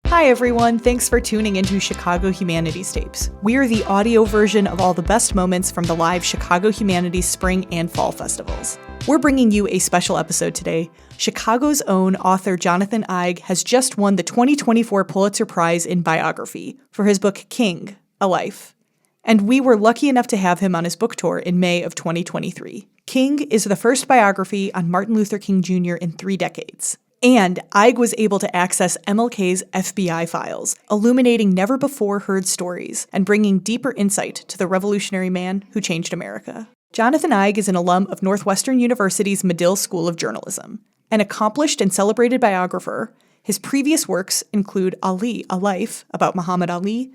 Hi everyone, thanks for tuning into Chicago Humanities Tapes. We're the audio version of all the best moments from the live Chicago Humanities Spring and Fall festivals. We're bringing you a special episode today. Chicago's own author Jonathan Eig has just won the 2024 Pulitzer Prize in biography for his book King, A Life. And we were lucky enough to have him on his book tour in May of 2023. King is the first biography on Martin Luther King Jr. in 3 decades. And Eig was able to access MLK's FBI files, illuminating never-before-heard stories and bringing deeper insight to the revolutionary man who changed America. Jonathan Eig is an alum of Northwestern University's Medill School of Journalism. An accomplished and celebrated biographer, his previous works include Ali, A Life, about Muhammad Ali,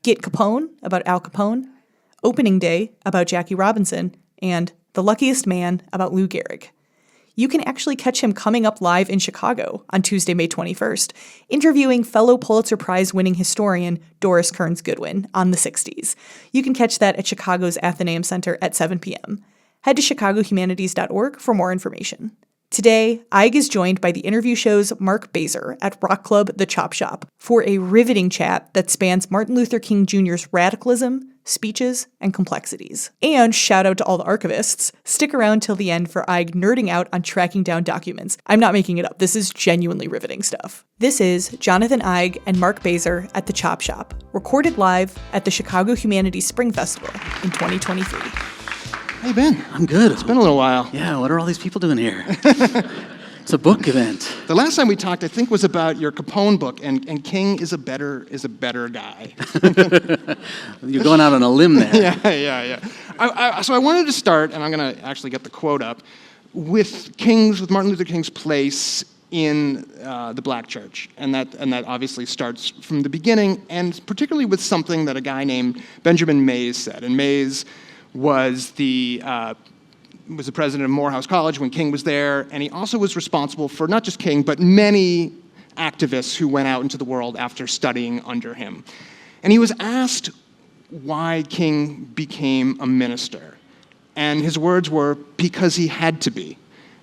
Get Capone, about Al Capone, Opening Day, about Jackie Robinson, and The Luckiest Man, about Lou Gehrig. You can actually catch him coming up live in Chicago on Tuesday, May 21st, interviewing fellow Pulitzer Prize-winning historian Doris Kearns Goodwin on the 60s. You can catch that at Chicago's Athenaeum Center at 7 p.m. Head to chicagohumanities.org for more information. Today, Eig is joined by the interview show's Mark Bazer at Rock Club The Chop Shop for a riveting chat that spans Martin Luther King Jr.'s radicalism, speeches, and complexities. And shout out to all the archivists. Stick around till the end for Eig nerding out on tracking down documents. I'm not making it up. This is genuinely riveting stuff. This is Jonathan Eig and Mark Bazer at The Chop Shop, recorded live at the Chicago Humanities Spring Festival in 2023. Hey, Ben. I'm good. It's been a little while. Yeah, what are all these people doing here? It's a book event. The last time we talked, I think, was about your Capone book, and King is a better guy. You're going out on a limb there. Yeah. So I wanted to start, and I'm going to actually get the quote up, with Martin Luther King's place in the Black church, and that obviously starts from the beginning, and particularly with something that a guy named Benjamin Mays said. And Mays was the president of Morehouse College when King was there, and he also was responsible for not just King, but many activists who went out into the world after studying under him. And he was asked why King became a minister, and his words were, because he had to be.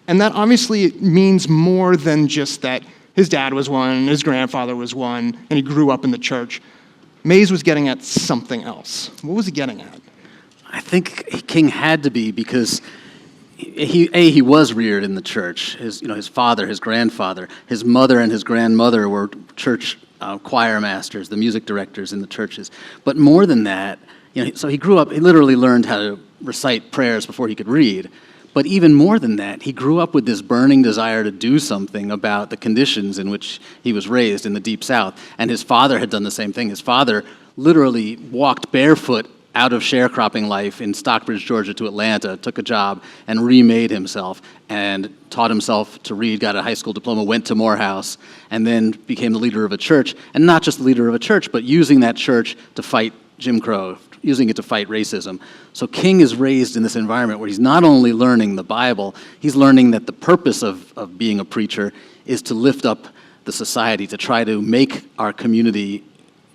And that obviously means more than just that his dad was one, his grandfather was one, and he grew up in the church. Mays was getting at something else. What was he getting at? I think King had to be because he was reared in the church. His father, his grandfather, his mother and his grandmother were church choir masters, the music directors in the churches. But more than that, so he grew up, he literally learned how to recite prayers before he could read. But even more than that, he grew up with this burning desire to do something about the conditions in which he was raised in the Deep South. And his father had done the same thing. His father literally walked barefoot out of sharecropping life in Stockbridge, Georgia to Atlanta, took a job and remade himself and taught himself to read, got a high school diploma, went to Morehouse, and then became the leader of a church. And not just the leader of a church, but using that church to fight Jim Crow, using it to fight racism. So King is raised in this environment where he's not only learning the Bible, he's learning that the purpose of being a preacher is to lift up the society, to try to make our community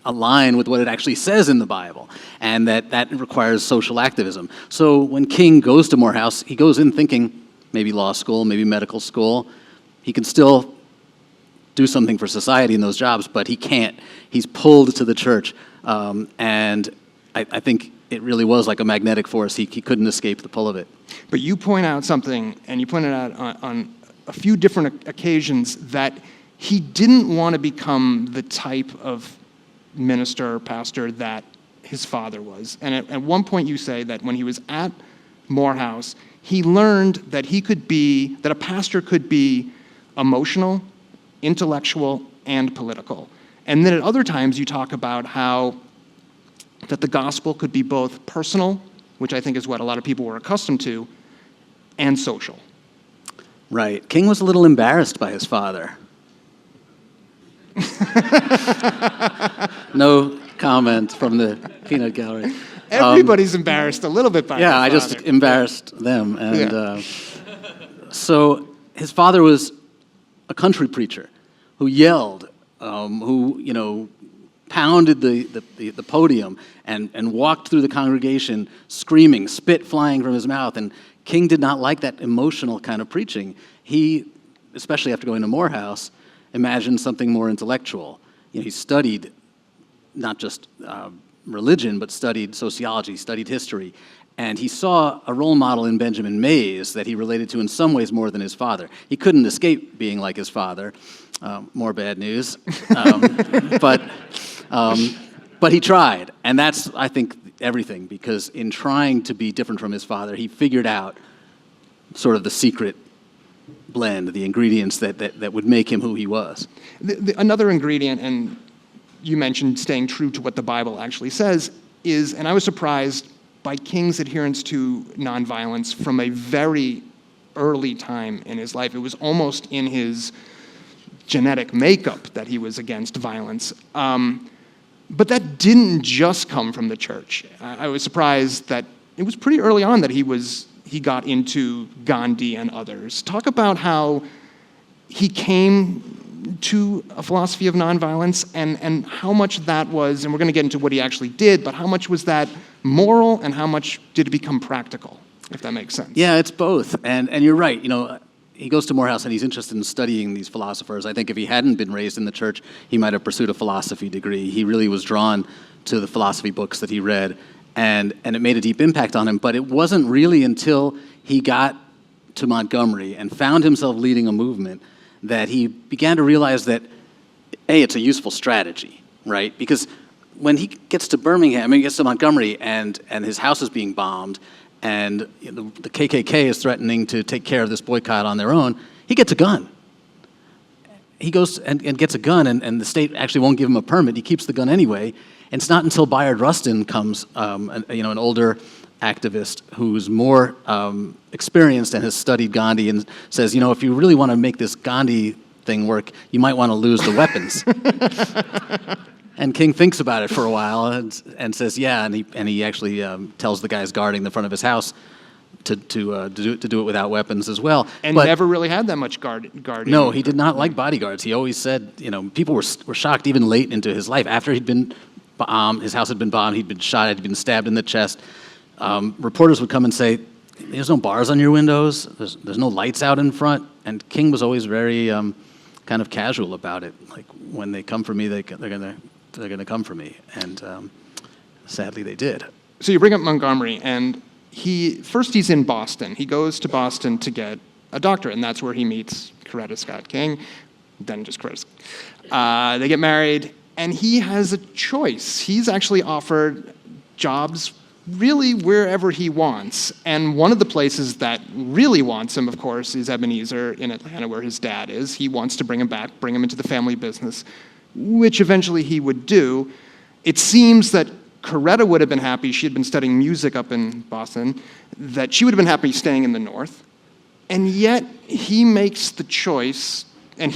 align with what it actually says in the Bible, and that requires social activism. So when King goes to Morehouse, he goes in thinking maybe law school, maybe medical school. He can still do something for society in those jobs, but he can't. He's pulled to the church, and I think it really was like a magnetic force. He couldn't escape the pull of it. But you point out something, and you pointed out on a few different occasions, that he didn't want to become the type of minister or pastor that his father was. And at one point you say that when he was at Morehouse, he learned that that a pastor could be emotional, intellectual, and political. And then at other times you talk about how that the gospel could be both personal, which I think is what a lot of people were accustomed to, and social. Right. King was a little embarrassed by his father. No comment from the peanut gallery. Everybody's embarrassed a little bit by their father. I just embarrassed them. And so his father was a country preacher who yelled, who pounded the podium and walked through the congregation screaming, spit flying from his mouth. And King did not like that emotional kind of preaching. He, especially after going to Morehouse, imagined something more intellectual. He studied not just religion, but studied sociology, studied history. And he saw a role model in Benjamin Mays that he related to in some ways more than his father. He couldn't escape being like his father. More bad news. But he tried. And that's, I think, everything. Because in trying to be different from his father, he figured out sort of the secret blend, the ingredients that would make him who he was. Another ingredient, and you mentioned staying true to what the Bible actually says, is, and I was surprised by King's adherence to nonviolence from a very early time in his life. It was almost in his genetic makeup that he was against violence. But that didn't just come from the church. I was surprised that it was pretty early on that he got into Gandhi and others. Talk about how he came to a philosophy of nonviolence and how much that was, and we're going to get into what he actually did, but how much was that moral and how much did it become practical, if that makes sense? Yeah, it's both. And you're right. He goes to Morehouse and he's interested in studying these philosophers. I think if he hadn't been raised in the church, he might have pursued a philosophy degree. He really was drawn to the philosophy books that he read, and it made a deep impact on him. But it wasn't really until he got to Montgomery and found himself leading a movement that he began to realize that, it's a useful strategy, right? Because when he gets to Birmingham, he gets to Montgomery, and his house is being bombed, and the KKK is threatening to take care of this boycott on their own, he gets a gun. He goes and gets a gun, and the state actually won't give him a permit. He keeps the gun anyway. And it's not until Bayard Rustin comes, an older activist who's more experienced and has studied Gandhi and says, if you really want to make this Gandhi thing work, you might want to lose the weapons. And King thinks about it for a while and says, yeah, and he actually tells the guys guarding the front of his house to do it without weapons as well. And never really had that much guarding. No, he did not like bodyguards. He always said, people were shocked even late into his life. After he'd been bombed, his house had been bombed, he'd been shot, he'd been stabbed in the chest. Reporters would come and say, there's no bars on your windows, there's no lights out in front. And King was always very kind of casual about it. Like, when they come for me, they're gonna come for me. And sadly, they did. So you bring up Montgomery, and he's in Boston. He goes to Boston to get a doctorate, and that's where he meets Coretta Scott King, then just Coretta. They get married, and he has a choice. He's actually offered jobs really wherever he wants. And one of the places that really wants him, of course, is Ebenezer in Atlanta, where his dad is. He wants to bring him back, bring him into the family business, which eventually he would do. It seems that Coretta would have been happy. She had been studying music up in Boston, that she would have been happy staying in the North. And yet he makes the choice, it's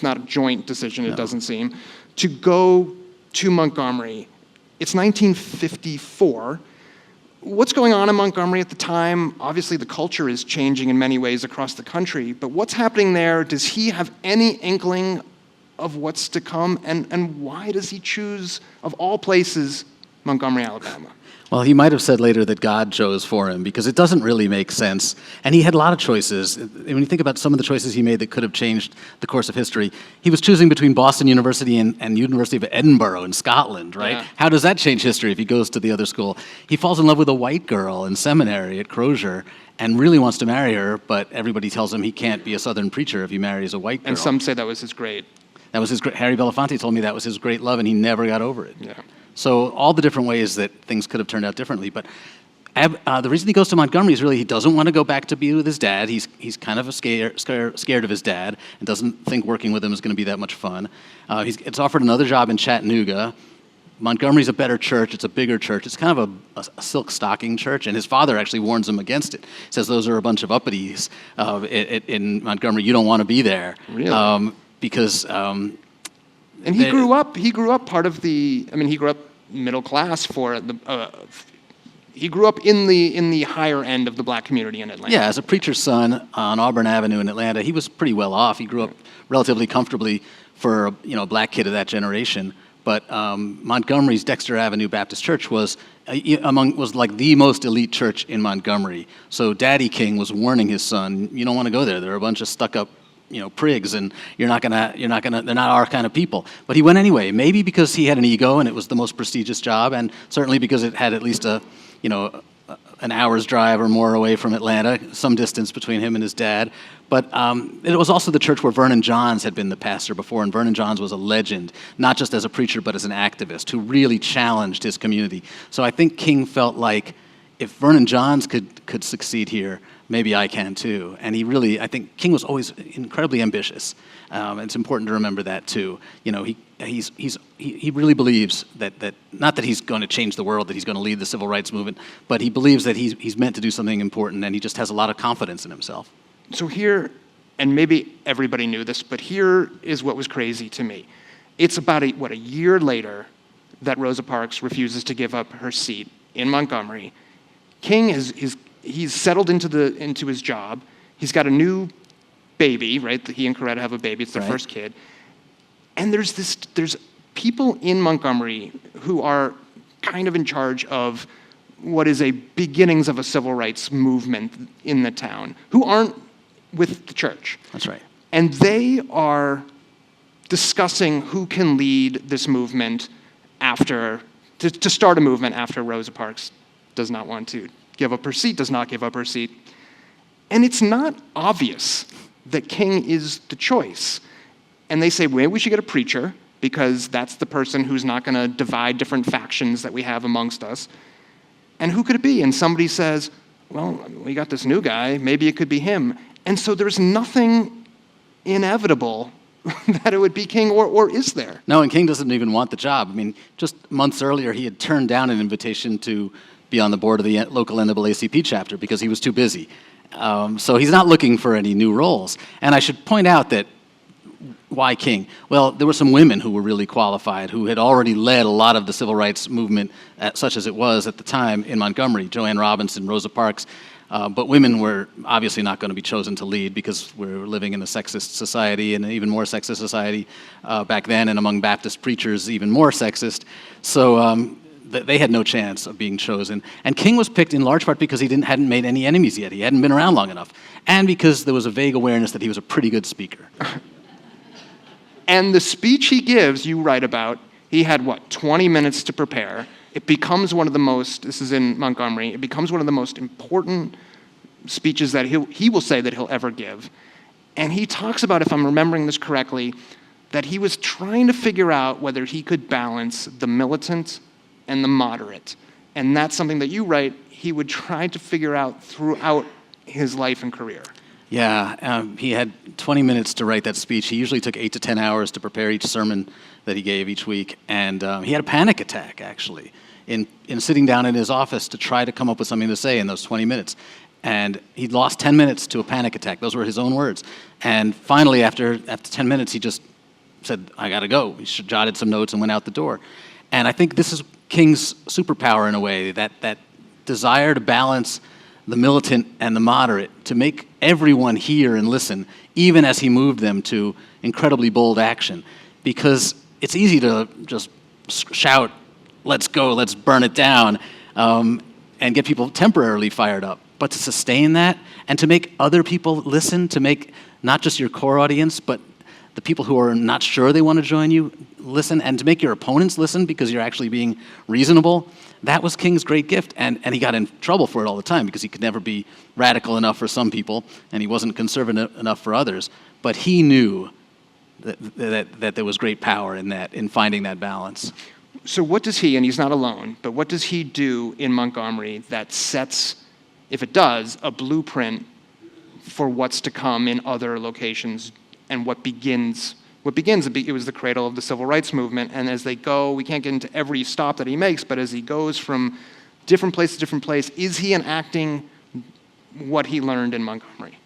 not a joint decision, it doesn't seem, to go to Montgomery. It's 1954. What's going on in Montgomery at the time? Obviously, the culture is changing in many ways across the country, but what's happening there? Does he have any inkling of what's to come? And why does he choose, of all places, Montgomery, Alabama? Well, he might have said later that God chose for him, because it doesn't really make sense. And he had a lot of choices. And when you think about some of the choices he made that could have changed the course of history, he was choosing between Boston University and University of Edinburgh in Scotland, right? Yeah. How does that change history if he goes to the other school? He falls in love with a white girl in seminary at Crozier and really wants to marry her, but everybody tells him he can't be a Southern preacher if he marries a white girl. And some say that was his great. That was his great. Harry Belafonte told me that was his great love, and he never got over it. Yeah. So all the different ways that things could have turned out differently. But the reason he goes to Montgomery is really he doesn't want to go back to be with his dad. He's kind of scared of his dad and doesn't think working with him is going to be that much fun. It's offered another job in Chattanooga. Montgomery's a better church. It's a bigger church. It's kind of a silk stocking church, and his father actually warns him against it. He says those are a bunch of uppities in Montgomery. You don't want to be there. Really? Because... and he grew up middle class he grew up in the higher end of the black community in Atlanta. Yeah, as a preacher's son on Auburn Avenue in Atlanta, he was pretty well off. He grew up relatively comfortably for a black kid of that generation. But Montgomery's Dexter Avenue Baptist Church was like the most elite church in Montgomery. So Daddy King was warning his son, you don't want to go there. They're a bunch of stuck-up, prigs, and they're not our kind of people. But he went anyway. Maybe because he had an ego and it was the most prestigious job, and certainly because it had at least an hour's drive or more away from Atlanta, some distance between him and his dad. But it was also the church where Vernon Johns had been the pastor before, and Vernon Johns was a legend, not just as a preacher, but as an activist who really challenged his community. So I think King felt like, if Vernon Johns could succeed here, maybe I can too. And I think King was always incredibly ambitious. It's important to remember that too. He really believes that not that he's going to change the world, that he's going to lead the civil rights movement, but he believes that he's meant to do something important, and he just has a lot of confidence in himself. So here, and maybe everybody knew this, but here is what was crazy to me. It's about a year later that Rosa Parks refuses to give up her seat in Montgomery. King he's settled into his job. He's got a new baby, right? He and Coretta have a baby. It's their first kid. And there's people in Montgomery who are kind of in charge of what is a beginnings of a civil rights movement in the town, who aren't with the church. That's right. And they are discussing who can lead this movement to start a movement after Rosa Parks does not want to give up her seat, does not give up her seat. And it's not obvious that King is the choice. And they say, well, we should get a preacher, because that's the person who's not going to divide different factions that we have amongst us. And who could it be? And somebody says, well, we got this new guy, maybe it could be him. And so there's nothing inevitable that it would be King, or is there? No, and King doesn't even want the job. I mean, just months earlier, he had turned down an invitation to be on the board of the local NAACP chapter because he was too busy. So he's not looking for any new roles. And I should point out that, why King? Well, there were some women who were really qualified, who had already led a lot of the civil rights movement, such as it was at the time in Montgomery, Joanne Robinson, Rosa Parks. But women were obviously not going to be chosen to lead because we're living in a sexist society, and an even more sexist society back then, and among Baptist preachers, even more sexist. So they had no chance of being chosen. And King was picked in large part because he hadn't made any enemies yet. He hadn't been around long enough. And because there was a vague awareness that he was a pretty good speaker. And the speech he gives, you write about, he had, 20 minutes to prepare. It becomes one of the most, this is in Montgomery, it becomes one of the most important speeches that he will say that he'll ever give. And he talks about, if I'm remembering this correctly, that he was trying to figure out whether he could balance the militant and the moderate. And that's something that you write he would try to figure out throughout his life and career. Yeah, he had 20 minutes to write that speech. He usually took 8 to 10 hours to prepare each sermon that he gave each week. And he had a panic attack, actually, in sitting down in his office to try to come up with something to say in those 20 minutes. And he lost 10 minutes to a panic attack. Those were his own words. And finally, after 10 minutes, he just said, I got to go. He jotted some notes and went out the door. And I think this is King's superpower in a way, that desire to balance the militant and the moderate, to make everyone hear and listen, even as he moved them to incredibly bold action. Because it's easy to just shout, let's go, let's burn it down, and get people temporarily fired up. But to sustain that, and to make other people listen, to make not just your core audience, but the people who are not sure they want to join you listen, and to make your opponents listen because you're actually being reasonable, that was King's great gift. And he got in trouble for it all the time because he could never be radical enough for some people, and he wasn't conservative enough for others. But he knew that there was great power in finding that balance. So what does he, and he's not alone, but what does he do in Montgomery that sets, if it does, a blueprint for what's to come in other locations, and what begins, it was the cradle of the civil rights movement, and as they go, we can't get into every stop that he makes, but as he goes from different place to different place, is he enacting what he learned in Montgomery?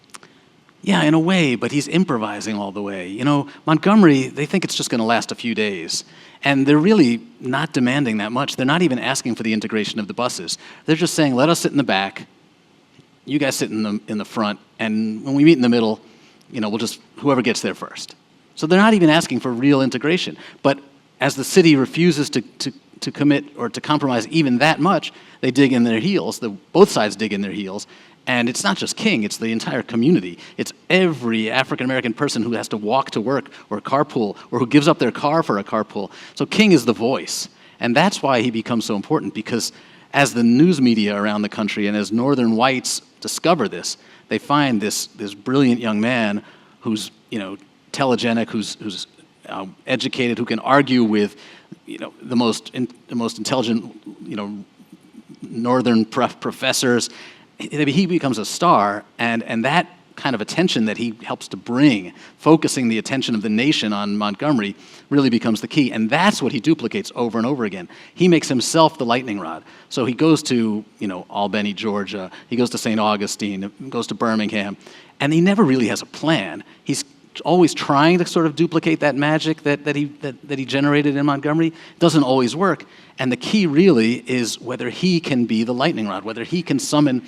Yeah, in a way, but he's improvising all the way. You know, Montgomery, they think it's just going to last a few days, and they're really not demanding that much. They're not even asking for the integration of the buses. They're just saying, let us sit in the back, you guys sit in the front, and when we meet in the middle, we'll just, whoever gets there first. So they're not even asking for real integration. But as the city refuses to commit or to compromise even that much, they dig in their heels. Both sides dig in their heels. And it's not just King, it's the entire community. It's every African-American person who has to walk to work or carpool or who gives up their car for a carpool. So King is the voice. And that's why he becomes so important, because as the news media around the country and as Northern whites discover this, they find this brilliant young man who's telegenic, who's educated, who can argue with the most intelligent Northern professors. He becomes a star, and that kind of attention that he helps to bring, focusing the attention of the nation on Montgomery, really becomes the key. And that's what he duplicates over and over again. He makes himself the lightning rod. So he goes to Albany, Georgia. He goes to St. Augustine. Goes to Birmingham, and he never really has a plan. He's always trying to sort of duplicate that magic that he generated in Montgomery. It doesn't always work. And the key really is whether he can be the lightning rod, whether he can summon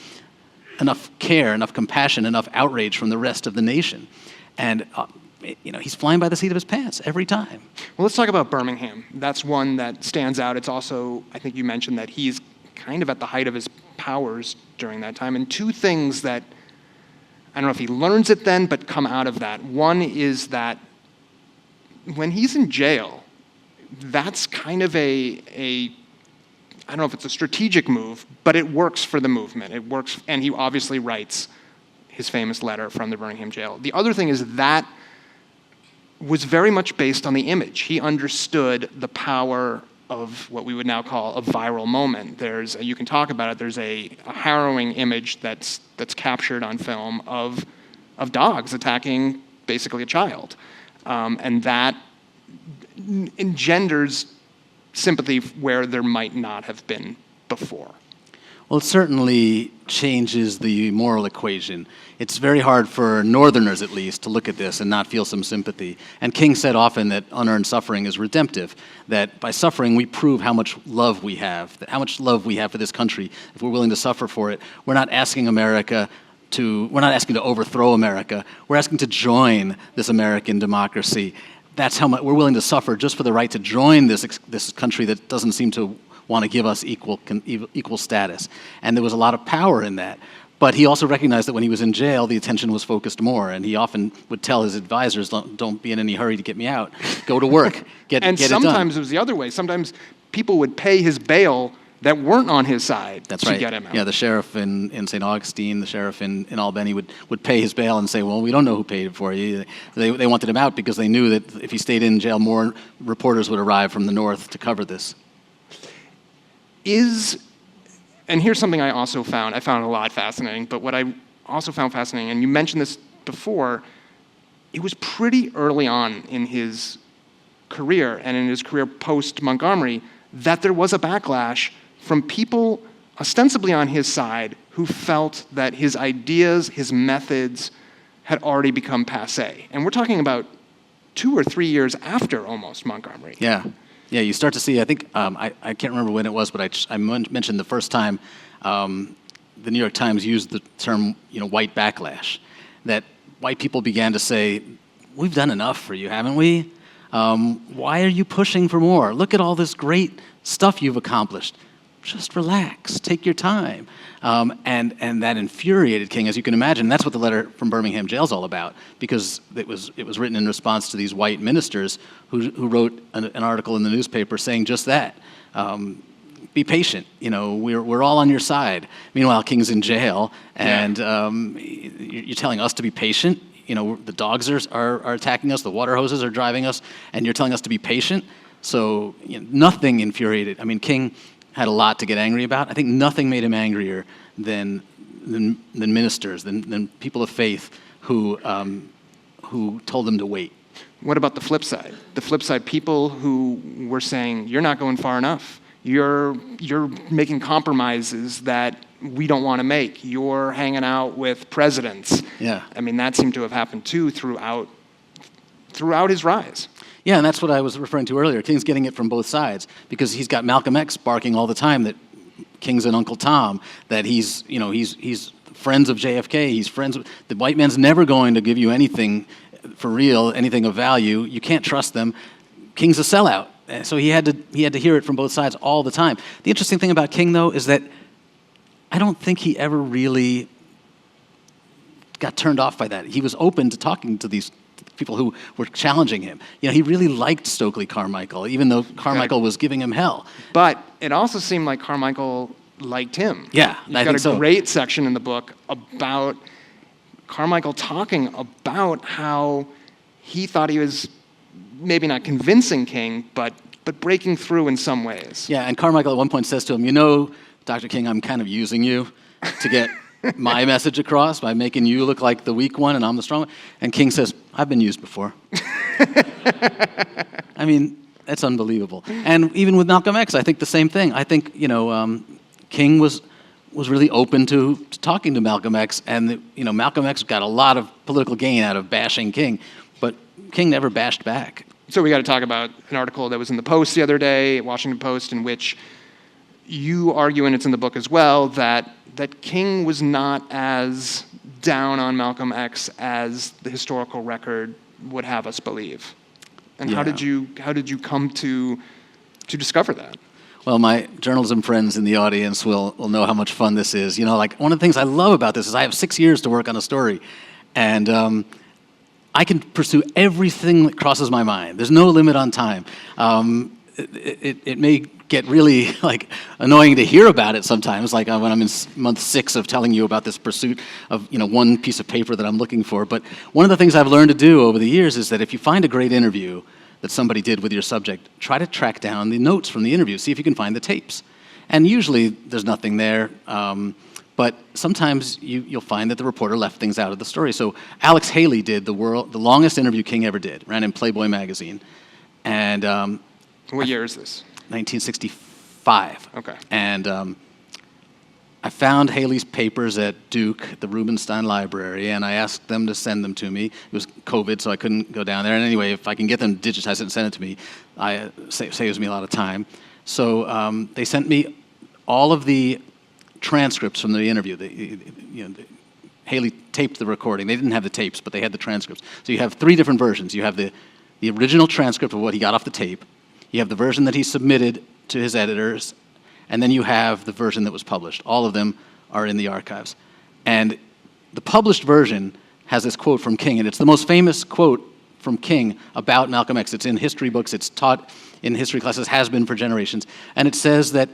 enough care, enough compassion, enough outrage from the rest of the nation. And he's flying by the seat of his pants every time. Well, let's talk about Birmingham. That's one that stands out. It's also, I think you mentioned that he's kind of at the height of his powers during that time. And two things that, I don't know if he learns it then, but come out of that. One is that when he's in jail, that's kind of I don't know if it's a strategic move, but it works for the movement. It works, and he obviously writes his famous letter from the Birmingham jail. The other thing is that was very much based on the image. He understood the power of what we would now call a viral moment. You can talk about it, there's a harrowing image that's captured on film of dogs attacking basically a child. And that engenders sympathy where there might not have been before. Well, it certainly changes the moral equation. It's very hard for Northerners, at least, to look at this and not feel some sympathy. And King said often that unearned suffering is redemptive, that by suffering we prove how much love we have, for this country if we're willing to suffer for it. We're not asking to overthrow America. We're asking to join this American democracy. That's how much we're willing to suffer just for the right to join this country that doesn't seem to want to give us equal status. And there was a lot of power in that. But he also recognized that when he was in jail, the attention was focused more, and he often would tell his advisors, "Don't be in any hurry to get me out. Go to work, get it done." And sometimes it was the other way. Sometimes people would pay his bail that weren't on his side to get him out. Yeah, the sheriff in St. Augustine, the sheriff in Albany would pay his bail and say, "Well, we don't know who paid it for you." They wanted him out because they knew that if he stayed in jail, more reporters would arrive from the north to cover this. And here's something I also found. I found a lot fascinating, but what I also found fascinating, and you mentioned this before, it was pretty early on in his career and in his career post-Montgomery that there was a backlash from people ostensibly on his side who felt that his ideas, his methods had already become passé. And we're talking about 2 or 3 years after almost Montgomery. Yeah, you start to see, I think, I can't remember when it was, but I mentioned the first time the New York Times used the term, white backlash, that white people began to say, "We've done enough for you, haven't we? Why are you pushing for more? Look at all this great stuff you've accomplished. Just relax, take your time." And that infuriated King, as you can imagine. That's what the letter from Birmingham jail is all about, because it was written in response to these white ministers who wrote an article in the newspaper saying just that. Be patient. We're all on your side. Meanwhile, King's in jail, and you're telling us to be patient. The dogs are attacking us, the water hoses are driving us, and you're telling us to be patient. So nothing infuriated. I mean, King had a lot to get angry about. I think nothing made him angrier than ministers, than people of faith who told him to wait. What about the flip side? The flip side, people who were saying, "You're not going far enough. You're making compromises that we don't want to make. You're hanging out with presidents." Yeah. I mean, that seemed to have happened too throughout his rise. Yeah, and that's what I was referring to earlier. King's getting it from both sides, because he's got Malcolm X barking all the time that King's an Uncle Tom, that he's friends of JFK, he's friends with, the white man's never going to give you anything for real, anything of value. You can't trust them. King's a sellout. So he had to hear it from both sides all the time. The interesting thing about King, though, is that I don't think he ever really got turned off by that. He was open to talking to these people who were challenging him. He really liked Stokely Carmichael, even though Carmichael was giving him hell. But it also seemed like Carmichael liked him. Yeah, I think so. You've got a great section in the book about Carmichael talking about how he thought he was maybe not convincing King, but breaking through in some ways. Yeah, and Carmichael at one point says to him, Dr. King, I'm kind of using you to get my message across by making you look like the weak one and I'm the strong one. And King says, I've been used before. I mean, that's unbelievable. And even with Malcolm X, I think the same thing. I think, King was really open to talking to Malcolm X, and Malcolm X got a lot of political gain out of bashing King, but King never bashed back. So we got to talk about an article that was in the Post the other day, Washington Post, in which you argue, and it's in the book as well, that King was not as down on Malcolm X as the historical record would have us believe. And yeah. how did you come to discover that? Well, my journalism friends in the audience will know how much fun this is. One of the things I love about this is I have 6 years to work on a story, and I can pursue everything that crosses my mind. There's no limit on time. It may get really annoying to hear about it sometimes, when I'm in month 6 of telling you about this pursuit of one piece of paper that I'm looking for. But one of the things I've learned to do over the years is that if you find a great interview that somebody did with your subject, try to track down the notes from the interview, see if you can find the tapes. And usually there's nothing there, but sometimes you'll find that the reporter left things out of the story. So Alex Haley did the longest interview King ever did, ran in Playboy magazine. And what year is this? 1965. Okay. And I found Haley's papers at Duke, the Rubenstein Library, and I asked them to send them to me. It was COVID, so I couldn't go down there. And anyway, if I can get them to digitize it and send it to me, saves me a lot of time. So they sent me all of the transcripts from the interview. Haley taped the recording. They didn't have the tapes, but they had the transcripts. So you have 3 different versions. You have the original transcript of what he got off the tape. You have the version that he submitted to his editors, and then you have the version that was published. All of them are in the archives. And the published version has this quote from King, and it's the most famous quote from King about Malcolm X. It's in history books. It's taught in history classes, has been for generations. And it says that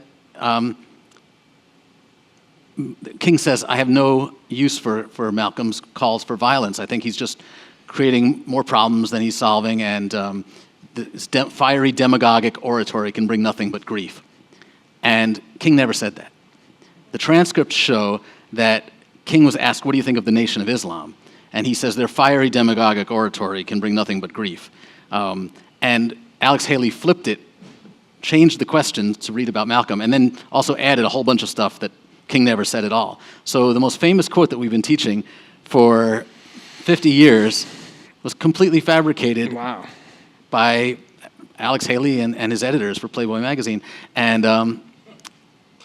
King says, I have no use for Malcolm's calls for violence. I think he's just creating more problems than he's solving, and this fiery demagogic oratory can bring nothing but grief. And King never said that. The transcripts show that King was asked, what do you think of the Nation of Islam? And he says their fiery demagogic oratory can bring nothing but grief. And Alex Haley flipped it, changed the question to read about Malcolm, and then also added a whole bunch of stuff that King never said at all. So the most famous quote that we've been teaching for 50 years was completely fabricated by Alex Haley and his editors for Playboy magazine. And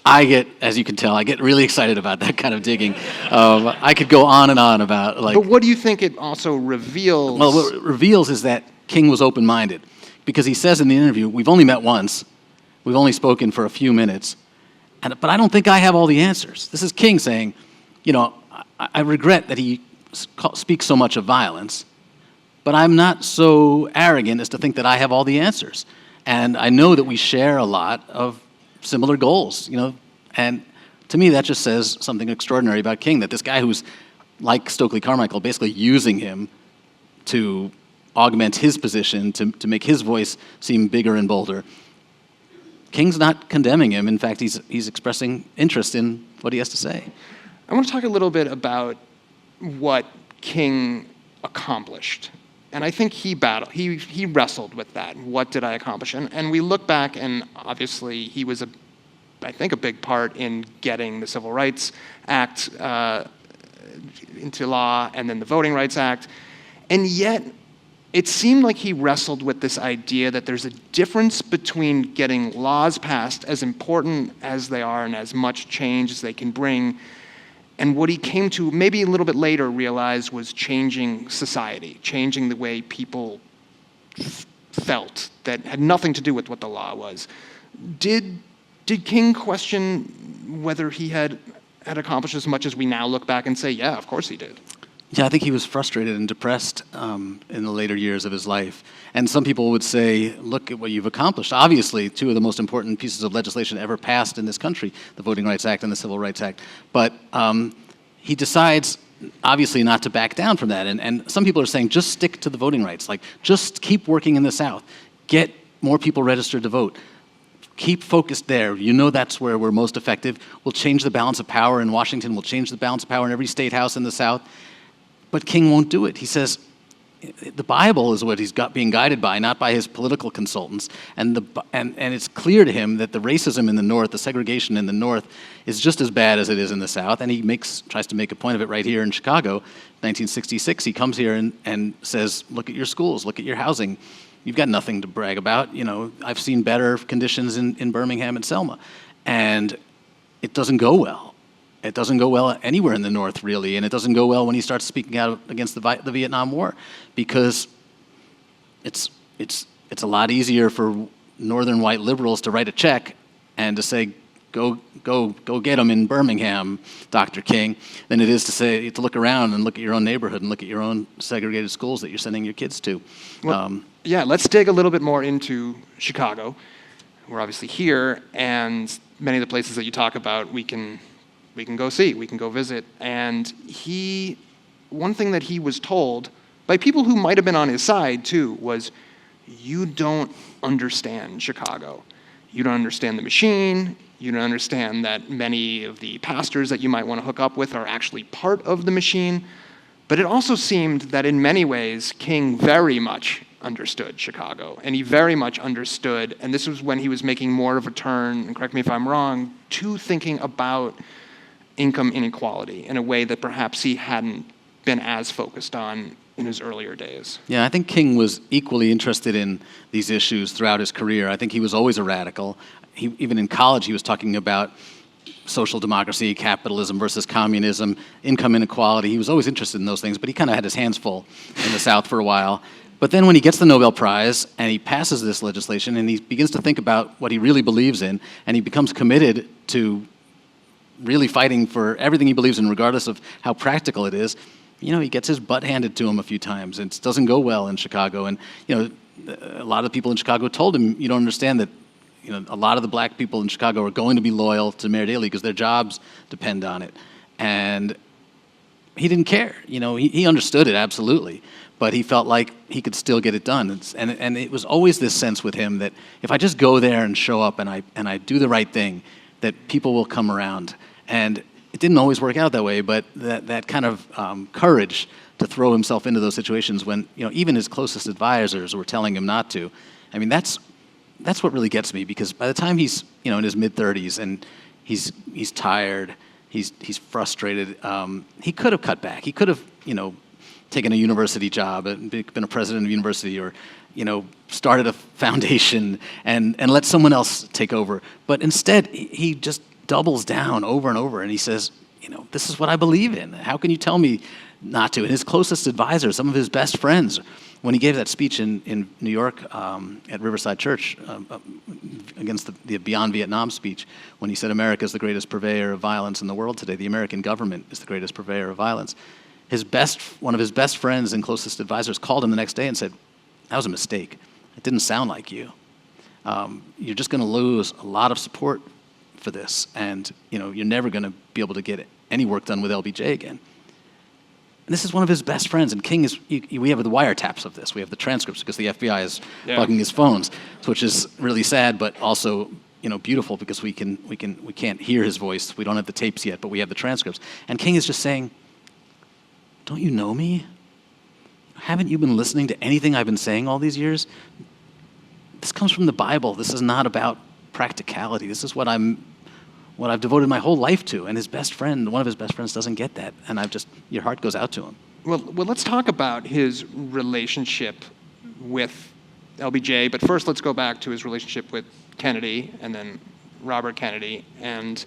I get, as you can tell, I get really excited about that kind of digging. I could go on and on about But what do you think it also reveals? Well, what it reveals is that King was open-minded, because he says in the interview, we've only met once, we've only spoken for a few minutes, but I don't think I have all the answers. This is King saying, I regret that he speaks so much of violence, but I'm not so arrogant as to think that I have all the answers. And I know that we share a lot of similar goals, and to me that just says something extraordinary about King, that this guy who's like Stokely Carmichael, basically using him to augment his position, to make his voice seem bigger and bolder. King's not condemning him. In fact, he's expressing interest in what he has to say. I want to talk a little bit about what King accomplished. And I think he wrestled with that. What did I accomplish? And we look back, and obviously he was, I think, a big part in getting the Civil Rights Act into law, and then the Voting Rights Act. And yet, it seemed like he wrestled with this idea that there's a difference between getting laws passed, as important as they are and as much change as they can bring, And what he came to maybe a little bit later realize was changing society, changing the way people felt that had nothing to do with what the law was. Did King question whether he had accomplished as much as we now look back and say, yeah, of course he did? Yeah, I think he was frustrated and depressed in the later years of his life. And some people would say, look at what you've accomplished. Obviously, two of the most important pieces of legislation ever passed in this country, the Voting Rights Act and the Civil Rights Act. But he decides, obviously, not to back down from that. And some people are saying, just stick to the voting rights. Like, just keep working in the South. Get more people registered to vote. Keep focused there. You know that's where we're most effective. We'll change the balance of power in Washington. We'll change the balance of power in every state house in the South. But King won't do it. He says the Bible is what he's being guided by, not by his political consultants. And it's clear to him that the racism in the North, the segregation in the North, is just as bad as it is in the South. And he tries to make a point of it right here in Chicago. 1966, he comes here and says, look at your schools, look at your housing. You've got nothing to brag about. You know, I've seen better conditions in Birmingham and Selma. And it doesn't go well. It doesn't go well anywhere in the North, really, and it doesn't go well when he starts speaking out against the Vietnam War, because it's a lot easier for northern white liberals to write a check and to say, go get them in Birmingham, Dr. King, than it is to look around and look at your own neighborhood and look at your own segregated schools that you're sending your kids to. Well, yeah, let's dig a little bit more into Chicago. We're obviously here, and many of the places that you talk about, we can go see, we can go visit. And one thing that he was told by people who might have been on his side too was, you don't understand Chicago. You don't understand the machine. You don't understand that many of the pastors that you might want to hook up with are actually part of the machine. But it also seemed that in many ways, King very much understood Chicago, and he very much understood, and this was when he was making more of a turn, and correct me if I'm wrong, to thinking about income inequality in a way that perhaps he hadn't been as focused on in his earlier days. Yeah, I think King was equally interested in these issues throughout his career. I think he was always a radical. Even in college, he was talking about social democracy, capitalism versus communism, income inequality. He was always interested in those things, but he kind of had his hands full in the South for a while. But then when he gets the Nobel Prize and he passes this legislation and he begins to think about what he really believes in, and he becomes committed to really fighting for everything he believes in, regardless of how practical it is, you know, he gets his butt handed to him a few times. It doesn't go well in Chicago. And, you know, a lot of the people in Chicago told him, you don't understand that, you know, a lot of the black people in Chicago are going to be loyal to Mayor Daley because their jobs depend on it. And he didn't care. You know, he understood it, absolutely. But he felt like he could still get it done. And it was always this sense with him that if I just go there and show up and I do the right thing, that people will come around. And it didn't always work out that way, but that kind of courage to throw himself into those situations when, you know, even his closest advisors were telling him not to. I mean, that's what really gets me, because by the time he's, you know, in his mid-30s and he's tired, he's frustrated, he could have cut back. He could have, you know, taken a university job and been a president of a university, or, you know, started a foundation and let someone else take over. But instead, he just doubles down over and over, and he says, you know, this is what I believe in. How can you tell me not to? And his closest advisors, some of his best friends, when he gave that speech in New York at Riverside Church against the Beyond Vietnam speech, when he said America is the greatest purveyor of violence in the world today, the American government is the greatest purveyor of violence, one of his best friends and closest advisors called him the next day and said, that was a mistake. It didn't sound like you. You're just going to lose a lot of support for this, and, you know, you're never going to be able to get any work done with LBJ again. And this is one of his best friends, and King is, we have the wiretaps of this. We have the transcripts because the FBI is bugging his phones, which is really sad, but also, you know, beautiful, because we can't hear his voice. We don't have the tapes yet, but we have the transcripts. And King is just saying, don't you know me? Haven't you been listening to anything I've been saying all these years? This comes from the Bible. This is not about practicality. This is what I've devoted my whole life to. And his best friend, one of his best friends, doesn't get that. And your heart goes out to him. Well, let's talk about his relationship with LBJ. But first, let's go back to his relationship with Kennedy, and then Robert Kennedy. And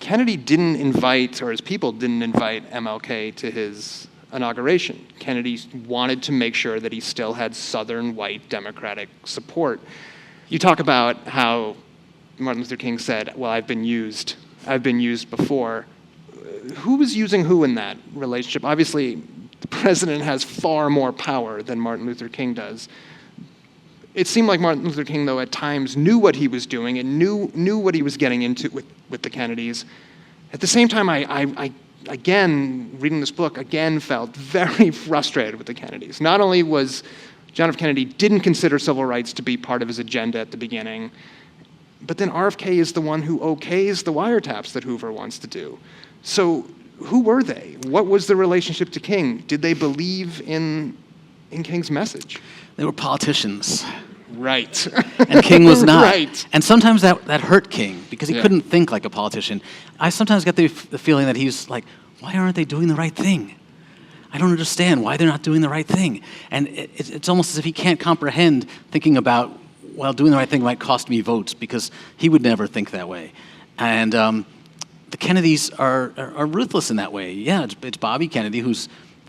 Kennedy didn't invite, or his people didn't invite MLK to his inauguration. Kennedy wanted to make sure that he still had Southern white Democratic support. You talk about how Martin Luther King said, well, I've been used before. Who was using who in that relationship? Obviously, the president has far more power than Martin Luther King does. It seemed like Martin Luther King, though, at times knew what he was doing and knew what he was getting into with the Kennedys. At the same time, I again, reading this book, again felt very frustrated with the Kennedys. Not only was John F. Kennedy didn't consider civil rights to be part of his agenda at the beginning, but then RFK is the one who okays the wiretaps that Hoover wants to do. So who were they? What was the relationship to King? Did they believe in King's message? They were politicians. Right. And King was not. Right. And sometimes that hurt King because he couldn't think like a politician. I sometimes get the feeling that he's like, why aren't they doing the right thing? I don't understand why they're not doing the right thing. And it's almost as if he can't comprehend thinking about, well, doing the right thing might cost me votes, because he would never think that way. And the Kennedys are ruthless in that way. Yeah, it's Bobby Kennedy, who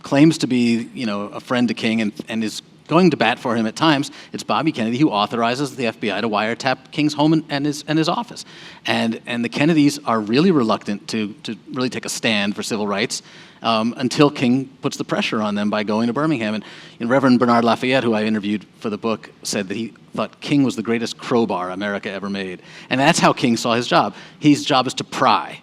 claims to be, a friend to King and is going to bat for him at times. It's Bobby Kennedy who authorizes the FBI to wiretap King's home and his office. And the Kennedys are really reluctant to really take a stand for civil rights until King puts the pressure on them by going to Birmingham. And Reverend Bernard Lafayette, who I interviewed for the book, said that he thought King was the greatest crowbar America ever made. And that's how King saw his job. His job is to pry.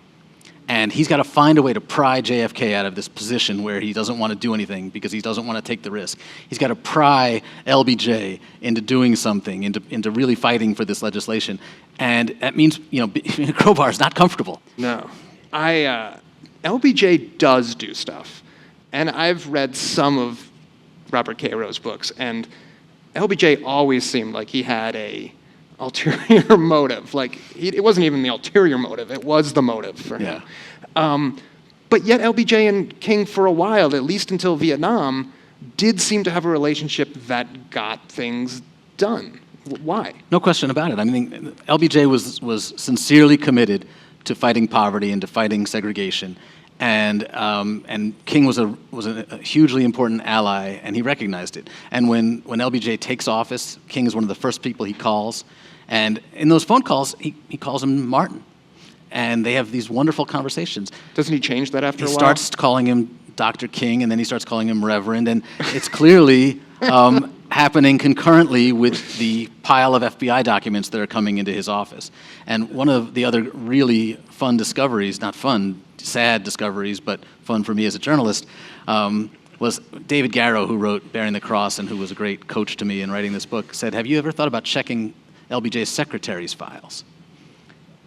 And he's got to find a way to pry JFK out of this position where he doesn't want to do anything because he doesn't want to take the risk. He's got to pry LBJ into doing something, into really fighting for this legislation. And that means, a crowbar is not comfortable. No. LBJ does do stuff. And I've read some of Robert Cairo's books, and LBJ always seemed like he had a ulterior motive. Like, it wasn't even the ulterior motive, it was the motive for him. But yet LBJ and King, for a while, at least until Vietnam, did seem to have a relationship that got things done. Why? No question about it. I mean, LBJ was sincerely committed to fighting poverty and to fighting segregation. And King was a hugely important ally, and he recognized it. And when LBJ takes office, King is one of the first people he calls. And in those phone calls, he calls him Martin. And they have these wonderful conversations. Doesn't he change that after a while? He starts calling him Dr. King, and then he starts calling him Reverend. And it's clearly happening concurrently with the pile of FBI documents that are coming into his office. And one of the other really fun discoveries, not fun, sad discoveries, but fun for me as a journalist, was David Garrow, who wrote Bearing the Cross and who was a great coach to me in writing this book, said, have you ever thought about checking LBJ's secretary's files?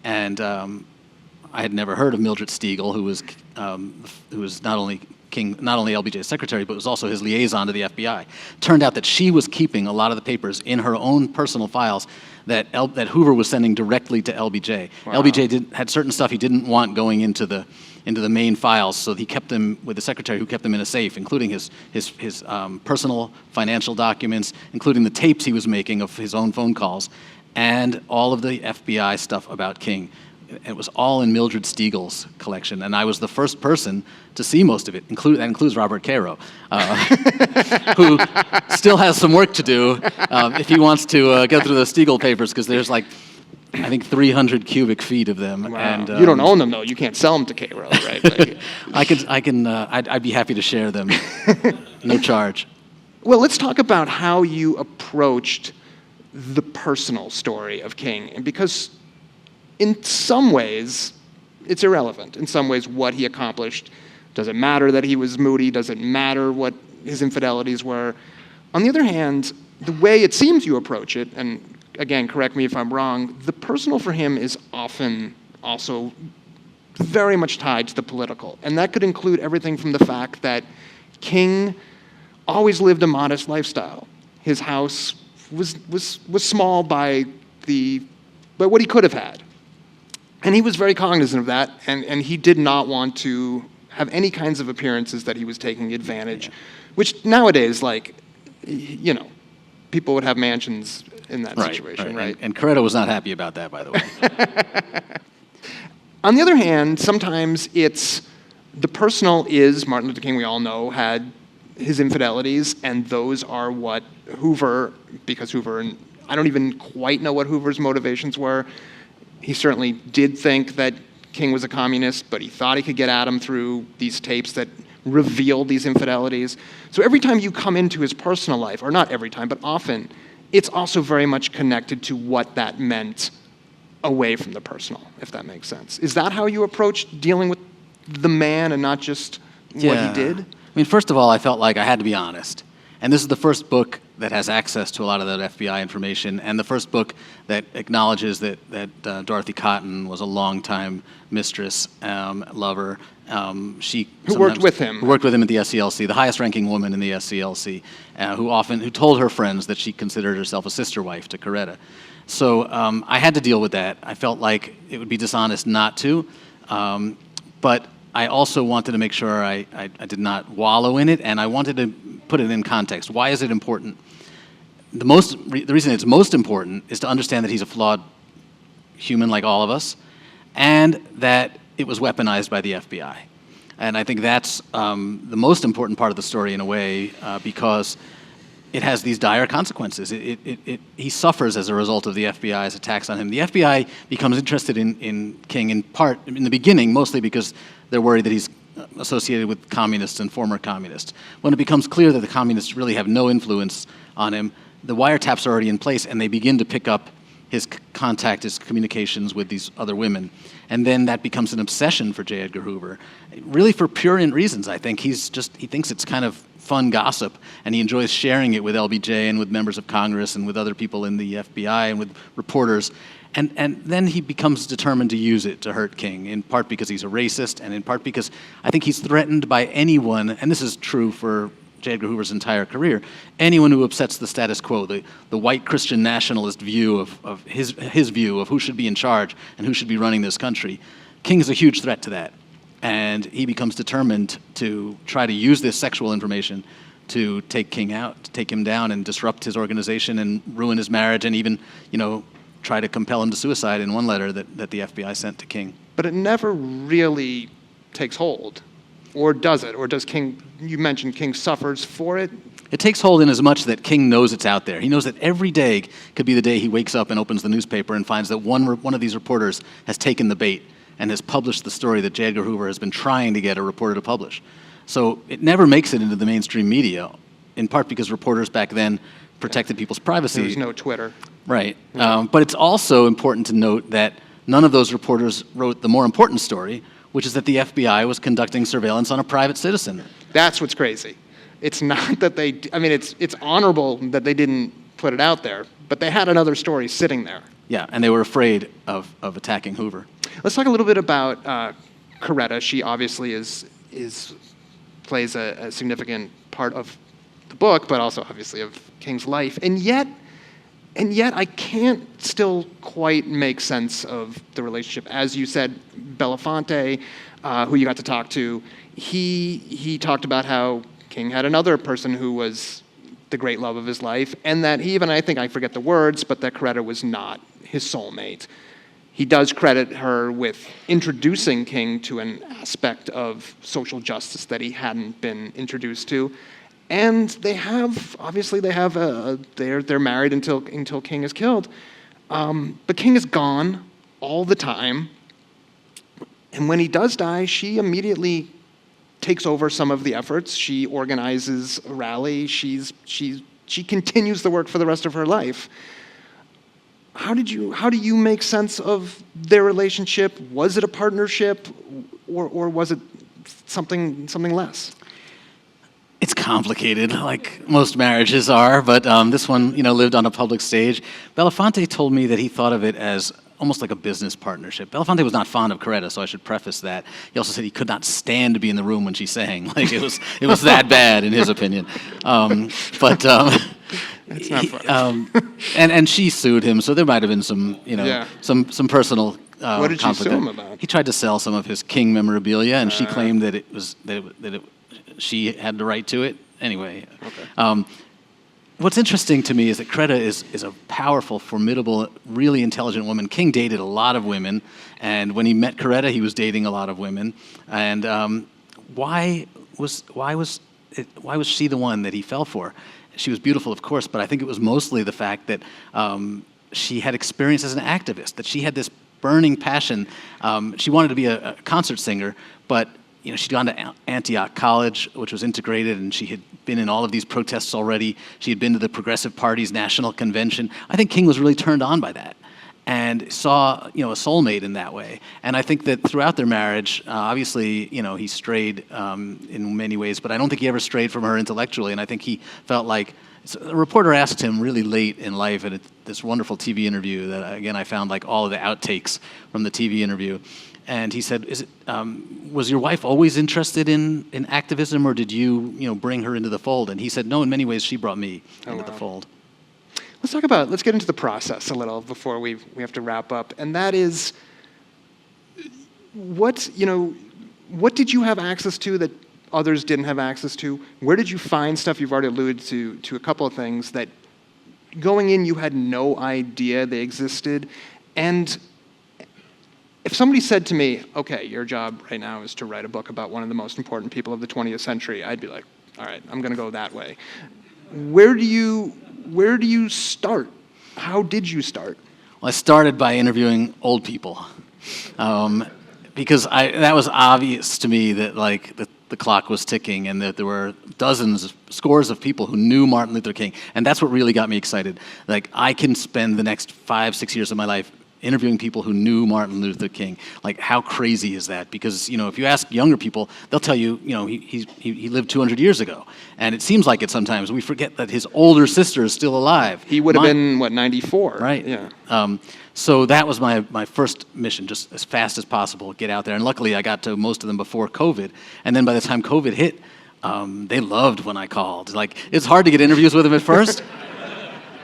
And I had never heard of Mildred Stiegel, who was not only LBJ's secretary, but was also his liaison to the FBI. Turned out that she was keeping a lot of the papers in her own personal files that Hoover was sending directly to LBJ. Wow. LBJ had certain stuff he didn't want going into the main files, so he kept them with the secretary, who kept them in a safe, including his personal financial documents, including the tapes he was making of his own phone calls, and all of the FBI stuff about King. It was all in Mildred Stiegel's collection, and I was the first person to see most of it. That includes Robert Cairo, who still has some work to do if he wants to go through the Stiegel papers, because there's I think 300 cubic feet of them. Wow. And you don't own them, though. You can't sell them to Cairo, right? I'd be happy to share them, no charge. Well, let's talk about how you approached the personal story of King, and because in some ways, it's irrelevant. In some ways, what he accomplished. Does it matter that he was moody? Does it matter what his infidelities were? On the other hand, the way it seems you approach it, and again, correct me if I'm wrong, the personal for him is often also very much tied to the political. And that could include everything from the fact that King always lived a modest lifestyle. His house was small by what he could have had. And he was very cognizant of that, and he did not want to have any kinds of appearances that he was taking advantage, which nowadays, people would have mansions in that situation, right? And Corretto was not happy about that, by the way. On the other hand, sometimes it's the personal is, Martin Luther King, we all know, had his infidelities, and those are what Hoover, because Hoover, and I don't even quite know what Hoover's motivations were. He certainly did think that King was a communist, but he thought he could get at him through these tapes that revealed these infidelities. So every time you come into his personal life, or not every time, but often, it's also very much connected to what that meant away from the personal, if that makes sense. Is that how you approached dealing with the man and not just what he did? I mean, first of all, I felt like I had to be honest. And this is the first book that has access to a lot of that FBI information, and the first book that acknowledges that Dorothy Cotton was a longtime mistress, lover. Who worked with him. Who worked with him at the SCLC, the highest-ranking woman in the SCLC, who told her friends that she considered herself a sister wife to Coretta. So I had to deal with that. I felt like it would be dishonest not to, but I also wanted to make sure I did not wallow in it, and I wanted to put it in context. Why is it important? The reason it's most important is to understand that he's a flawed human like all of us, and that it was weaponized by the FBI. And I think that's the most important part of the story in a way, because it has these dire consequences. He suffers as a result of the FBI's attacks on him. The FBI becomes interested in King in part, in the beginning, mostly because they're worried that he's associated with communists and former communists. When it becomes clear that the communists really have no influence on him, the wiretaps are already in place, and they begin to pick up his communications with these other women. And then that becomes an obsession for J. Edgar Hoover, really for prurient reasons, I think. He thinks it's kind of fun gossip, and he enjoys sharing it with LBJ and with members of Congress and with other people in the FBI and with reporters. And then he becomes determined to use it to hurt King, in part because he's a racist, and in part because I think he's threatened by anyone, and this is true for J. Edgar Hoover's entire career, anyone who upsets the status quo, the white Christian nationalist view of his view of who should be in charge and who should be running this country. King is a huge threat to that. And he becomes determined to try to use this sexual information to take King out, to take him down and disrupt his organization and ruin his marriage, and even, try to compel him to suicide in one letter that the FBI sent to King. But it never really takes hold. Or does it? Or does King, you mentioned King suffers for it? It takes hold in as much that King knows it's out there. He knows that every day could be the day he wakes up and opens the newspaper and finds that one of these reporters has taken the bait and has published the story that J. Edgar Hoover has been trying to get a reporter to publish. So it never makes it into the mainstream media, in part because reporters back then protected people's privacy. There's no Twitter. Right. But it's also important to note that none of those reporters wrote the more important story, which is that the FBI was conducting surveillance on a private citizen. That's what's crazy. It's not that it's honorable that they didn't put it out there, but they had another story sitting there. Yeah, and they were afraid of attacking Hoover. Let's talk a little bit about Coretta. She obviously plays a significant part of the book, but also obviously of King's life. And yet I can't still quite make sense of the relationship. As you said, Belafonte, who you got to talk to, he talked about how King had another person who was the great love of his life, and that I think I forget the words, but that Coretta was not his soulmate. He does credit her with introducing King to an aspect of social justice that he hadn't been introduced to. And they're married until King is killed. But King is gone all the time. And when he does die, she immediately takes over some of the efforts. She organizes a rally. She continues the work for the rest of her life. How do you make sense of their relationship? Was it a partnership, or was it something less? It's complicated, like most marriages are, but this one, lived on a public stage. Belafonte told me that he thought of it as almost like a business partnership. Belafonte was not fond of Coretta, so I should preface that. He also said he could not stand to be in the room when she sang. Like it was that bad in his opinion. That's not funny. And she sued him, so there might have been some personal what did she sue him about? He tried to sell some of his King memorabilia, and she claimed that she had the right to it. Anyway, okay. what's interesting to me is that Coretta is a powerful, formidable, really intelligent woman. King dated a lot of women, and when he met Coretta, he was dating a lot of women. And why was she the one that he fell for? She was beautiful, of course, but I think it was mostly the fact that she had experience as an activist, that she had this burning passion. She wanted to be a concert singer, but she'd gone to Antioch College, which was integrated, and she had been in all of these protests already. She had been to the Progressive Party's national convention. I think King was really turned on by that and saw, a soulmate in that way. And I think that throughout their marriage, obviously, he strayed in many ways, but I don't think he ever strayed from her intellectually. And I think he felt like, a reporter asked him really late in life at this wonderful TV interview that, again, I found like all of the outtakes from the TV interview. And he said, was your wife always interested in activism, or did you, bring her into the fold? And he said, no, in many ways, she brought me into the fold. Let's get into the process a little before we have to wrap up. And that is, what did you have access to that others didn't have access to? Where did you find stuff? You've already alluded to a couple of things that going in, you had no idea they existed. And if somebody said to me, okay, your job right now is to write a book about one of the most important people of the 20th century, I'd be like, all right, I'm going to go that way. Where do you start? How did you start? Well, I started by interviewing old people, because that was obvious to me that the clock was ticking and that there were scores of people who knew Martin Luther King, and that's what really got me excited. Like, I can spend the next 5-6 years of my life interviewing people who knew Martin Luther King. Like, how crazy is that? Because, if you ask younger people, they'll tell you, he lived 200 years ago. And it seems like it sometimes. We forget that his older sister is still alive. He would have been, 94? Right. Yeah. So that was my first mission, just as fast as possible, get out there. And luckily, I got to most of them before COVID. And then by the time COVID hit, they loved when I called. Like, it's hard to get interviews with them at first.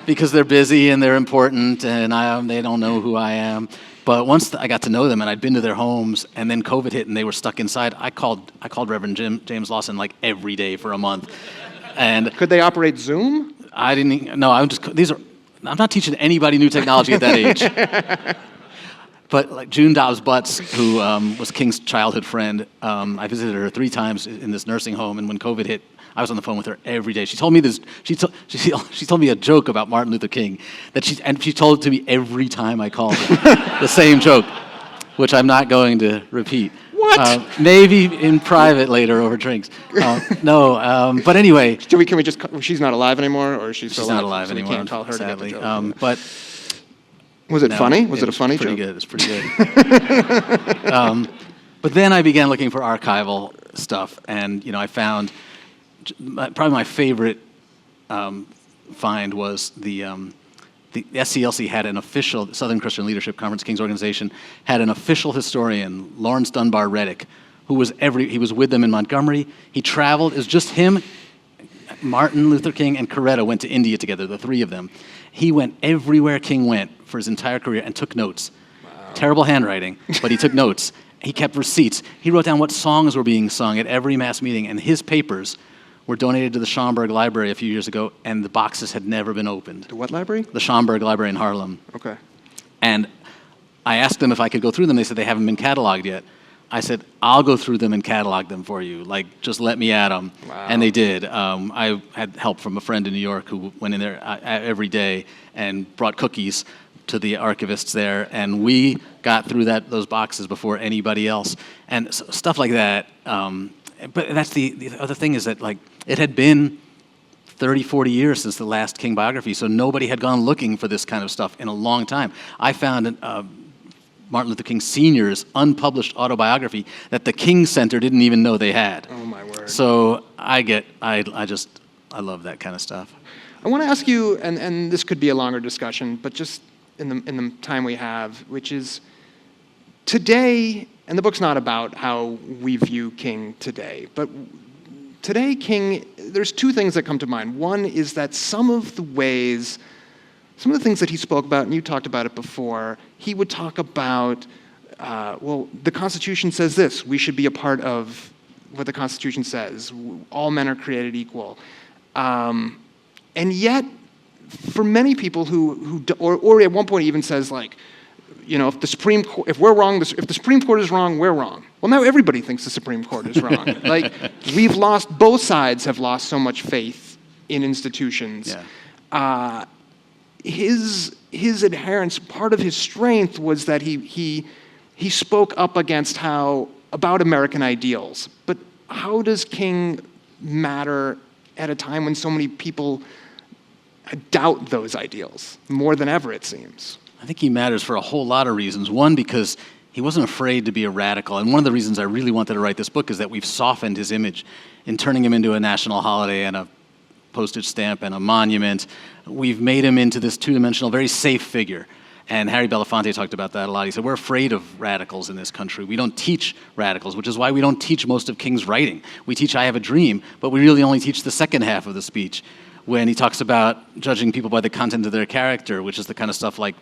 Because they're busy and they're important and they don't know who I am. But once I got to know them and I'd been to their homes and then COVID hit and they were stuck inside, I called Reverend James Lawson like every day for a month. And could they operate Zoom? I didn't. No, I'm not teaching anybody new technology at that age. But like June Dobbs Butts, who was King's childhood friend, I visited her 3 times in this nursing home, and when COVID hit, I was on the phone with her every day. She told me this. She told me a joke about Martin Luther King she told it to me every time I called her. The same joke, which I'm not going to repeat. What? Maybe in private later over drinks. No, but anyway. Can we just? She's not alive anymore, or she's still alive? She's not alive anymore. We can't call her sadly. To get the joke. But was it funny? Was it a funny joke? It's pretty good. But then I began looking for archival stuff, and I found. Probably my favorite find was the SCLC had an official, Southern Christian Leadership Conference, King's organization, had an official historian, Lawrence Dunbar Reddick, who was he was with them in Montgomery. He traveled. It was just him, Martin Luther King, and Coretta went to India together, the 3 of them. He went everywhere King went for his entire career and took notes. Wow. Terrible handwriting, but he took notes. He kept receipts. He wrote down what songs were being sung at every mass meeting, and his papers were donated to the Schomburg Library a few years ago, and the boxes had never been opened. The what library? The Schomburg Library in Harlem. Okay. And I asked them if I could go through them. They said they haven't been cataloged yet. I said, I'll go through them and catalog them for you. Like, just let me at them. Wow. And they did. I had help from a friend in New York who went in there every day and brought cookies to the archivists there, and we got through those boxes before anybody else. And stuff like that. But that's the other thing is that, like, it had been 30, 40 years since the last King biography, so nobody had gone looking for this kind of stuff in a long time. I found Martin Luther King Sr.'s unpublished autobiography that the King Center didn't even know they had. Oh, my word. So I love that kind of stuff. I want to ask you, and this could be a longer discussion, but just in the time we have, which is today, and the book's not about how we view King today, but today King, there's 2 things that come to mind. One is that some of the things that he spoke about, and you talked about it before, he would talk about, the Constitution says this, we should be a part of what the Constitution says, all men are created equal. And yet, for many people or at one point he even says, like, you know, if the Supreme Court, if we're wrong, if the Supreme Court is wrong, we're wrong. Well, now everybody thinks the Supreme Court is wrong. Like, both sides have lost so much faith in institutions. Yeah. His adherence, part of his strength was that he spoke up about American ideals. But how does King matter at a time when so many people doubt those ideals more than ever, it seems? I think he matters for a whole lot of reasons. One, because he wasn't afraid to be a radical. And one of the reasons I really wanted to write this book is that we've softened his image in turning him into a national holiday and a postage stamp and a monument. We've made him into this two-dimensional, very safe figure. And Harry Belafonte talked about that a lot. He said, we're afraid of radicals in this country. We don't teach radicals, which is why we don't teach most of King's writing. We teach I Have a Dream, but we really only teach the second half of the speech, when he talks about judging people by the content of their character, which is the kind of stuff like,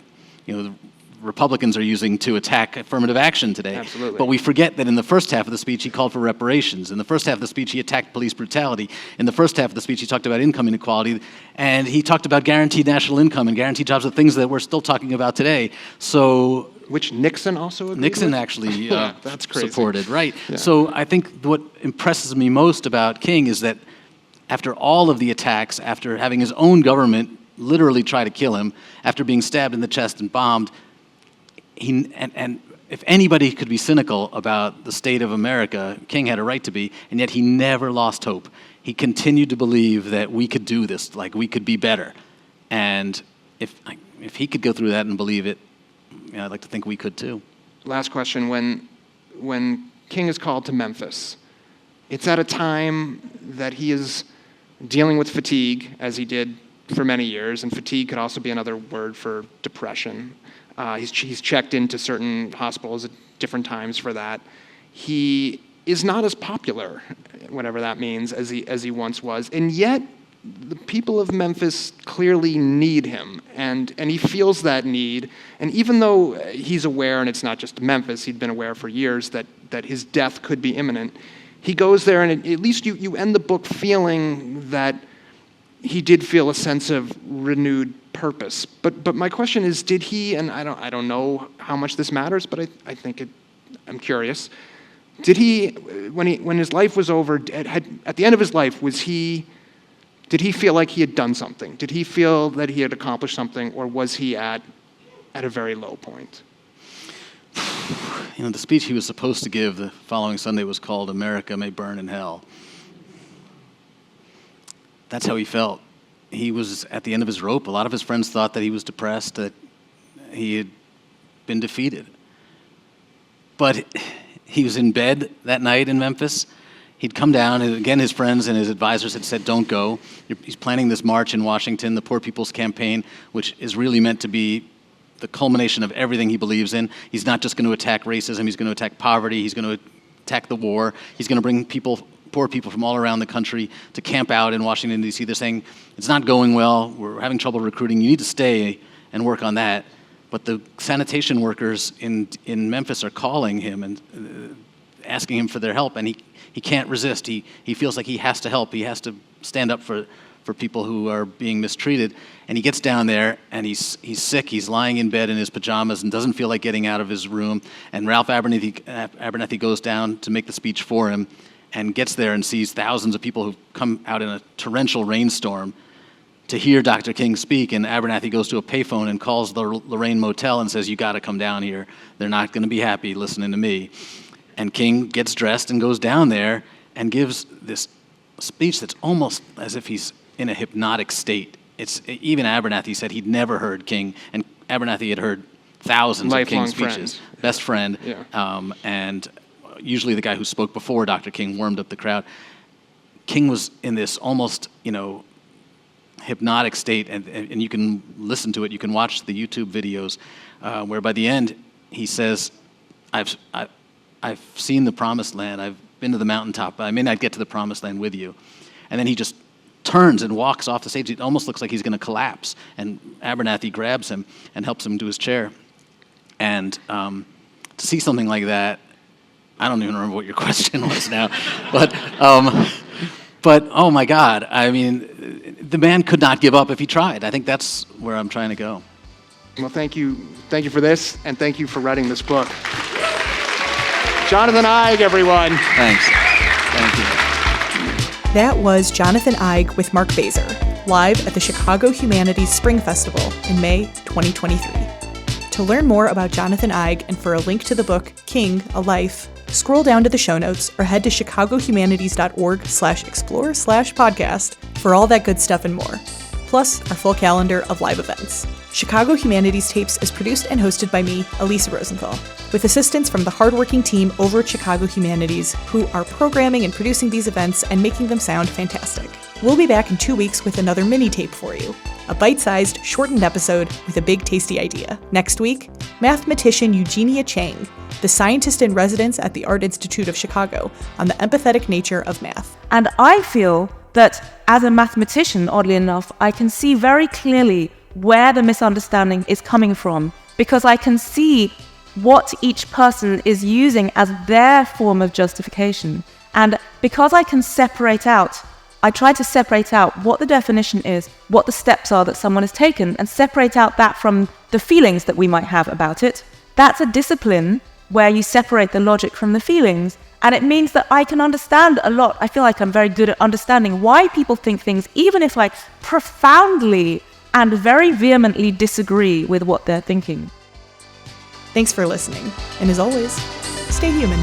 you know, the Republicans are using to attack affirmative action today. Absolutely. But we forget that in the first half of the speech, he called for reparations. In the first half of the speech, he attacked police brutality. In the first half of the speech, he talked about income inequality. And he talked about guaranteed national income and guaranteed jobs, the things that we're still talking about today. So, which Nixon also agreed Nixon with? actually that's crazy. supported, right. Yeah. So I think what impresses me most about King is that after all of the attacks, after having his own government literally try to kill him, after being stabbed in the chest and bombed, and if anybody could be cynical about the state of America, King had a right to be, and yet he never lost hope. He continued to believe that we could do this, like we could be better. And if he could go through that and believe it, you know, I'd like to think we could too. Last question. When King is called to Memphis, it's at a time that he is dealing with fatigue, as he did for many years, and fatigue could also be another word for depression. He's checked into certain hospitals at different times for that. He is not as popular, whatever that means, as he once was, and yet the people of Memphis clearly need him, and he feels that need. And even though he's aware, and it's not just Memphis, he'd been aware for years that his death could be imminent, he goes there, and at least you end the book feeling that he did feel a sense of renewed purpose. But my question is, did he, and I don't know how much this matters, but I think I'm curious, did he, when his life was over, at the end of his life, did he feel like he had done something? Did he feel that he had accomplished something, or was he at a very low point? You know, the speech he was supposed to give the following Sunday was called "America May Burn in Hell." That's how he felt. He was at the end of his rope. A lot of his friends thought that he was depressed, that he had been defeated. But he was in bed that night in Memphis. He'd come down, and again, his friends and his advisors had said, don't go. He's planning this march in Washington, the Poor People's Campaign, which is really meant to be the culmination of everything he believes in. He's not just going to attack racism, he's going to attack poverty, he's going to attack the war, he's going to bring poor people from all around the country to camp out in Washington, D.C. They're saying, it's not going well, we're having trouble recruiting, you need to stay and work on that. But the sanitation workers in Memphis are calling him and asking him for their help, and he can't resist. He feels like he has to help. He has to stand up for people who are being mistreated. And he gets down there, and he's sick. He's lying in bed in his pajamas and doesn't feel like getting out of his room. And Ralph Abernathy goes down to make the speech for him and gets there and sees thousands of people who've come out in a torrential rainstorm to hear Dr. King speak. And Abernathy goes to a payphone and calls the Lorraine Motel and says, you got to come down here. They're not going to be happy listening to me. And King gets dressed and goes down there and gives this speech that's almost as if he's in a hypnotic state. Even Abernathy said he'd never heard King, and Abernathy had heard thousands of King speeches. Friend. Best friend. Yeah. And usually the guy who spoke before Dr. King warmed up the crowd. King was in this almost, hypnotic state, and you can listen to it. You can watch the YouTube videos where by the end he says, I've seen the promised land. I've been to the mountaintop. I may not get to the promised land with you. And then he just turns and walks off the stage. It almost looks like he's going to collapse. And Abernathy grabs him and helps him to his chair. And to see something like that, I don't even remember what your question was now. But oh my God, I mean, the man could not give up if he tried. I think that's where I'm trying to go. Well, thank you for this, and thank you for writing this book. Jonathan Eig, everyone. Thanks. Thank you. That was Jonathan Eig with Mark Bazer, live at the Chicago Humanities Spring Festival in May 2023. To learn more about Jonathan Eig and for a link to the book, King, A Life, scroll down to the show notes or head to chicagohumanities.org/explore/podcast for all that good stuff and more. Plus, our full calendar of live events. Chicago Humanities Tapes is produced and hosted by me, Alisa Rosenthal, with assistance from the hardworking team over at Chicago Humanities, who are programming and producing these events and making them sound fantastic. We'll be back in 2 weeks with another mini-tape for you, a bite-sized, shortened episode with a big, tasty idea. Next week, mathematician Eugenia Chang, the scientist in residence at the Art Institute of Chicago, on the empathetic nature of math. And I feel that as a mathematician, oddly enough, I can see very clearly where the misunderstanding is coming from, because I can see what each person is using as their form of justification. And because I can I try to separate out what the definition is, what the steps are that someone has taken, and separate out that from the feelings that we might have about it. That's a discipline where you separate the logic from the feelings. And it means that I can understand a lot. I feel like I'm very good at understanding why people think things, even if I profoundly and very vehemently disagree with what they're thinking. Thanks for listening, and as always, stay human.